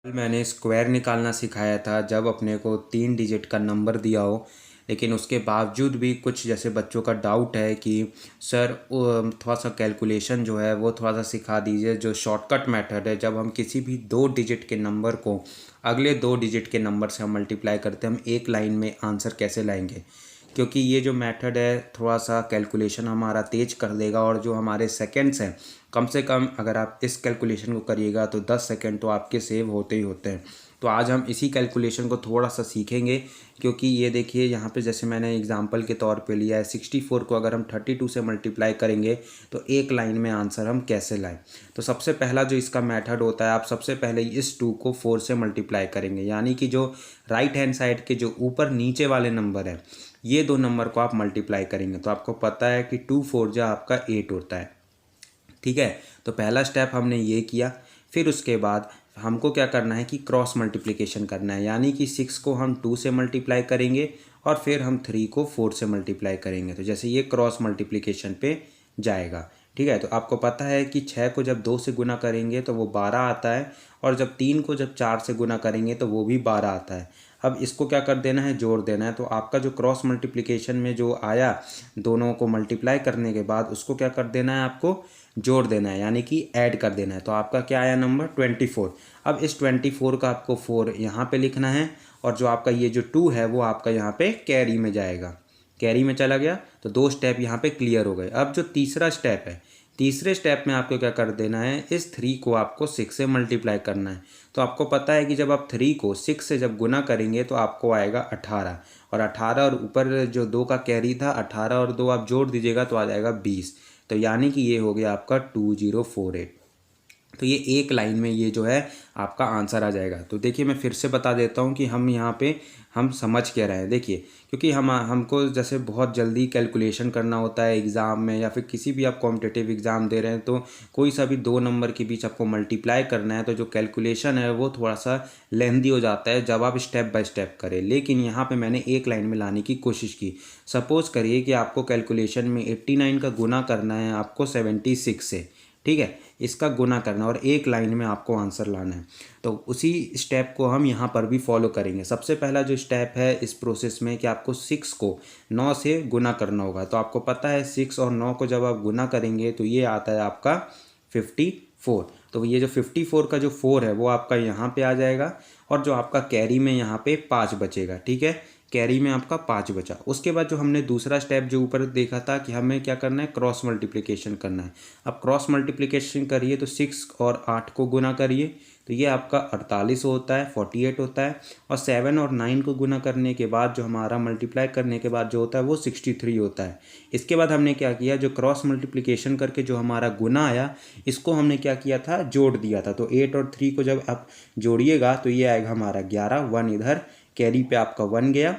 कल मैंने स्क्वायर निकालना सिखाया था जब अपने को 3 डिजिट का नंबर दिया हो, लेकिन उसके बावजूद भी कुछ जैसे बच्चों का डाउट है कि सर थोड़ा सा कैलकुलेशन जो है वो थोड़ा सा सिखा दीजिए। जो शॉर्टकट मेथड है, जब हम किसी भी 2 डिजिट के नंबर को अगले 2 डिजिट के नंबर से हम मल्टीप्लाई करते हैं, हम एक लाइन में आंसर कैसे लाएंगे। क्योंकि ये जो मेथड है थोड़ा सा कैलकुलेशन हमारा तेज कर देगा, और जो हमारे सेकंड्स हैं, कम से कम अगर आप इस कैलकुलेशन को करिएगा तो 10 सेकंड तो आपके सेव होते ही होते हैं। तो आज हम इसी कैलकुलेशन को थोड़ा सा सीखेंगे, क्योंकि ये देखिए यहाँ पे जैसे मैंने एग्जांपल के तौर पे लिया है 64 को अगर हम 32 से मल्टीप्लाई करेंगे तो एक लाइन में आंसर हम कैसे लाएं। तो सबसे पहला जो इसका मेथड होता है, आप सबसे पहले इस 2 को 4 से मल्टीप्लाई करेंगे, यानी कि जो राइट हैंड साइड के जो ऊपर नीचे वाले नंबर है ये दो नंबर को आप मल्टीप्लाई करेंगे। तो आपको पता है कि 2 4 जा आपका 8 होता है। ठीक है, तो पहला स्टेप हमने ये किया। फिर उसके बाद हमको क्या करना है कि क्रॉस मल्टीप्लिकेशन करना है, यानी कि 6 को हम 2 से मल्टीप्लाई करेंगे और फिर हम 3 को 4 से मल्टीप्लाई करेंगे। तो जैसे ये क्रॉस मल्टीप्लिकेशन पे जाएगा। ठीक है, तो आपको पता है कि 6 को जब 2 से गुना करेंगे तो वो 12 आता है, और जब 3 को जब 4 से गुना करेंगे तो वो भी 12 आता है। अब इसको क्या कर देना है, जोड़ देना है। तो आपका जो क्रॉस मल्टीप्लिकेशन में जो आया, दोनों को मल्टीप्लाई करने के बाद उसको क्या कर देना है, आपको जोड़ देना है, यानी कि ऐड कर देना है। तो आपका क्या आया नंबर 24। अब इस 24 का आपको 4 यहाँ पे लिखना है, और जो आपका ये जो 2 है वो आपका यहाँ पे कैरी में जाएगा, कैरी में चला गया। तो 2 स्टेप यहाँ पे क्लियर हो गए। अब जो तीसरा स्टेप है, तीसरे स्टेप में आपको क्या कर देना है, इस 3 को आपको 6 से मल्टीप्लाई करना है। तो आपको पता है कि जब आप 3 को 6 से जब गुना करेंगे तो आपको आएगा 18, और 18 और ऊपर जो 2 का कैरी था 18 और 2 आप जोड़ दीजिएगा तो आ जाएगा 20। तो यानी कि ये हो गया आपका 2048। तो ये एक लाइन में ये जो है आपका आंसर आ जाएगा। तो देखिए मैं फिर से बता देता हूँ कि हम यहाँ पे हम समझ क्या रहे हैं। देखिए, क्योंकि हमको जैसे बहुत जल्दी कैलकुलेशन करना होता है एग्ज़ाम में, या फिर किसी भी आप कॉम्पिटिटिव एग्ज़ाम दे रहे हैं तो कोई सा भी 2 नंबर के बीच आपको मल्टीप्लाई करना है, तो जो कैलकुलेशन है वो थोड़ा सा लेंदी हो जाता है जब आप स्टेप बाय स्टेप करें। लेकिन यहाँ पर मैंने एक लाइन में लाने की कोशिश की। सपोज़ करिए कि आपको कैलकुलेशन में 89 का गुना करना है आपको 76 से। ठीक है, इसका गुना करना और एक लाइन में आपको आंसर लाना है। तो उसी स्टेप को हम यहाँ पर भी फॉलो करेंगे। सबसे पहला जो स्टेप है इस प्रोसेस में कि आपको 6 को 9 से गुना करना होगा। तो आपको पता है 6 और 9 को जब आप गुना करेंगे तो ये आता है आपका 54। तो ये जो 54 का जो 4 है वो आपका यहाँ पे आ जाएगा, और जो आपका कैरी में यहाँ पे 5 बचेगा। ठीक है, कैरी में आपका 5 बचा। उसके बाद जो हमने दूसरा स्टेप जो ऊपर देखा था कि हमें क्या करना है, क्रॉस मल्टीप्लिकेशन करना है। अब क्रॉस मल्टीप्लिकेशन करिए तो 6 और 8 को गुना करिए तो ये आपका 48 होता है, 48 होता है। और 7 और 9 को गुना करने के बाद जो हमारा मल्टीप्लाई करने के बाद जो होता है वो 63 होता है। इसके बाद हमने क्या किया, जो क्रॉस मल्टीप्लिकेशन करके जो हमारा गुना आया इसको हमने क्या किया था, जोड़ दिया था। तो 8 और 3 को जब आप जोड़िएगा तो ये आएगा हमारा 11, 1 इधर कैरी पे आपका 1 गया।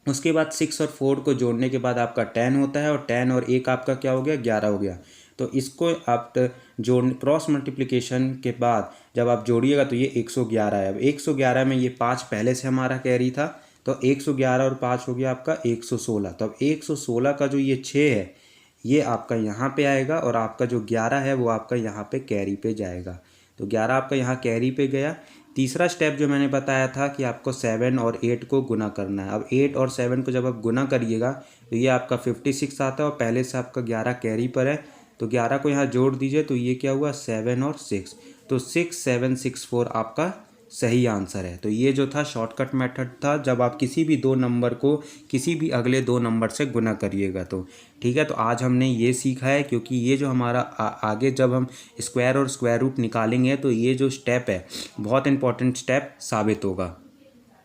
उसके बाद 6 और 4 को जोड़ने के बाद आपका 10 होता है, और 10 और 1 आपका क्या हो गया, 11 हो गया। तो इसको आप जोड़ क्रॉस मल्टीप्लिकेशन के बाद जब आप जोड़िएगा तो ये 111 है। अब 111 में ये 5 पहले से हमारा कैरी था, तो 111 और 5 हो गया आपका 116। तो अब 116 का जो ये 6 है ये आपका यहाँ पे आएगा, और आपका जो 11 है वो आपका यहाँ पे कैरी पे जाएगा। तो 11 आपका यहाँ कैरी पे गया। तीसरा स्टेप जो मैंने बताया था कि आपको 7 और 8 को गुना करना है। अब 8 और 7 को जब आप गुना करिएगा तो ये आपका 56 आता है, और पहले से आपका 11 कैरी पर है। तो 11 को यहाँ जोड़ दीजिए तो ये क्या हुआ, 7 और 6। तो 6764 आपका सही आंसर है। तो ये जो था शॉर्टकट मेथड था, जब आप किसी भी 2 नंबर को किसी भी अगले 2 नंबर से गुना करिएगा तो। ठीक है, तो आज हमने ये सीखा है, क्योंकि ये जो हमारा आगे जब हम स्क्वायर और स्क्वायर रूट निकालेंगे तो ये जो स्टेप है बहुत इंपॉर्टेंट स्टेप साबित होगा।